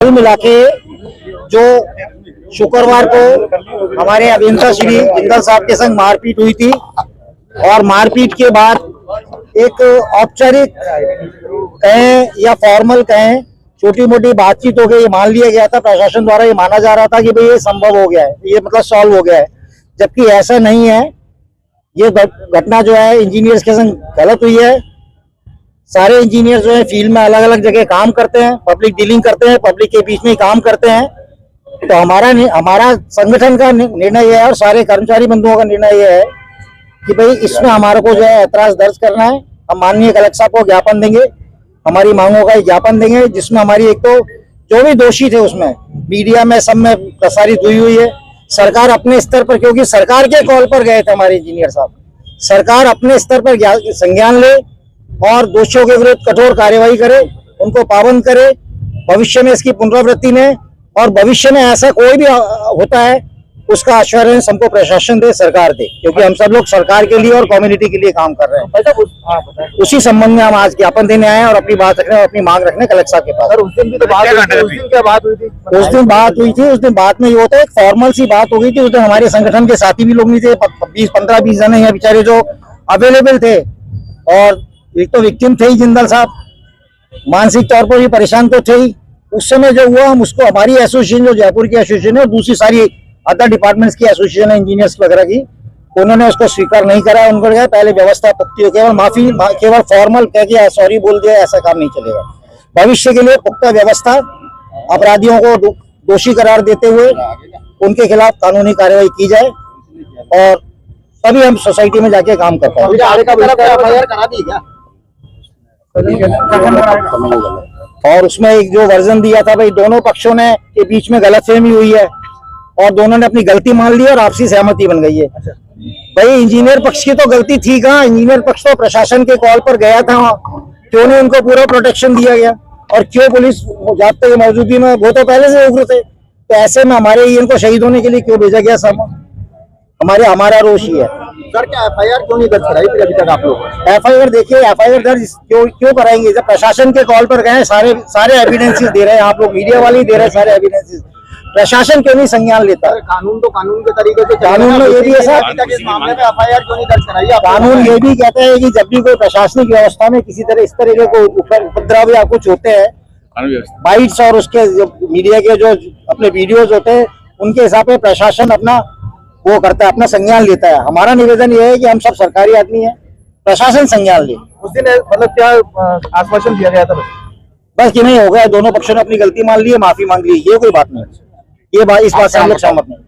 कुल मिला के जो शुक्रवार को हमारे अभियंता श्री जिंदल साहब के संग मारपीट हुई थी और मारपीट के बाद एक औपचारिक कहें या फॉर्मल कहें छोटी मोटी बातचीत हो गई, ये मान लिया गया था। प्रशासन द्वारा ये माना जा रहा था कि भाई ये संभव हो गया है, ये मतलब सॉल्व हो गया है, जबकि ऐसा नहीं है। ये घटना जो है इंजीनियर्स के संग गलत हुई है। सारे इंजीनियर जो है फील्ड में अलग अलग जगह काम करते हैं, पब्लिक डीलिंग करते हैं, पब्लिक के बीच में ही काम करते हैं। तो हमारा संगठन का निर्णय यह है और सारे कर्मचारी बंधुओं का निर्णय यह है कि भाई इसमें हमारे को जो है ऐतराज दर्ज करना है। हम माननीय कलेक्टर साहब को ज्ञापन देंगे, हमारी मांगों का ज्ञापन देंगे, जिसमें हमारी एक तो जो भी दोषी थे उसमें मीडिया में सब में प्रसारित हुई है। सरकार अपने स्तर पर, क्योंकि सरकार के कॉल पर गए थे हमारे इंजीनियर साहब, सरकार अपने स्तर पर संज्ञान ले और दोषियों के विरुद्ध कठोर कार्यवाही करे, उनको पाबंद करे। भविष्य में इसकी पुनरावृत्ति में और भविष्य में ऐसा कोई भी होता है उसका आश्वासन हमको प्रशासन दे, सरकार दे, क्योंकि हम सब लोग सरकार के लिए और कम्युनिटी के लिए काम कर रहे हैं। उसी संबंध में हम आज ज्ञापन देने आए हैं और अपनी बात रखने और अपनी मांग रखने कलेक्टर साहब के पास। उस दिन भी तो बात हुई थी। उस दिन क्या बात हुई थी? उस दिन बात हुई थी। उस दिन बात में ये होता है, एक फॉर्मल सी बात हो गई थी। उस दिन हमारे संगठन के साथी भी लोग नहीं थे, 15-20 जने हैं बेचारे जो अवेलेबल थे। और एक तो विक्टिम थे ही जिंदल साहब, मानसिक तौर पर भी परेशान तो थे ही। उस समय जो हुआ हम उसको, हमारी एसोसिएशन जो जयपुर की एसोसिएशन है और दूसरी सारी अदर डिपार्टमेंट्स की एसोसिएशन है इंजीनियर्स वगैरह की, उन्होंने उसको स्वीकार नहीं करा। उनको कहा पहले व्यवस्था पुख्ती हो, केवल माफी, केवल फॉर्मल कह के सॉरी बोल दिया, ऐसा काम नहीं चलेगा। भविष्य के लिए पुख्ता व्यवस्था, अपराधियों को दोषी करार देते हुए उनके खिलाफ कानूनी कार्रवाई की जाए और तभी हम सोसाइटी में जाके काम कर पाए। और उसमें एक जो वर्जन दिया था, भाई दोनों पक्षों ने के बीच में गलतफहमी हुई है और दोनों ने अपनी गलती मान ली और आपसी सहमति बन गई है। भाई इंजीनियर पक्ष की तो गलती थी कहाँ? इंजीनियर पक्ष तो प्रशासन के कॉल पर गया था वहाँ, क्यों नहीं उनको पूरा प्रोटेक्शन दिया गया? और क्यों पुलिस जाब्ते की मौजूदगी में, वो तो पहले से उग्र थे, तो ऐसे में हमारे इनको शहीद होने के लिए क्यों भेजा गया? सब हमारा रोष ही है। सर क्या एफआईआर क्यों नहीं दर्ज कराई फिर अभी तक आप लोग? एफआईआर देखिए, एफआईआर दर्ज क्यों कराएंगे जब प्रशासन के कॉल पर गए? सारे एविडेंसेस दे रहे हैं, आप लोग मीडिया वाले ही दे रहे हैं सारे एविडेंसेस। प्रशासन क्यों नहीं संज्ञान लेता? कानून तो कानून के तरीके से, कानून में ये भी है सर, इस मामले में एफआईआर क्यों नहीं दर्ज कराई? कानून ये भी कहता है कि जब भी कोई प्रशासनिक व्यवस्था में किसी तरह इस तरह के उपद्रव या कुछ होते हैं, बाइट्स और उसके मीडिया के जो अपने वीडियोज होते हैं, उनके हिसाब से प्रशासन अपना वो करता है, अपना संज्ञान लेता है। हमारा निवेदन ये है कि हम सब सरकारी आदमी हैं, प्रशासन संज्ञान ले। उस दिन मतलब क्या आश्वासन दिया गया था? बस कि नहीं हो गया, दोनों पक्षों ने अपनी गलती मान ली है, माफी मांग ली, ये कोई बात नहीं है। ये बात, इस बात से हम लोग सहमत नहीं।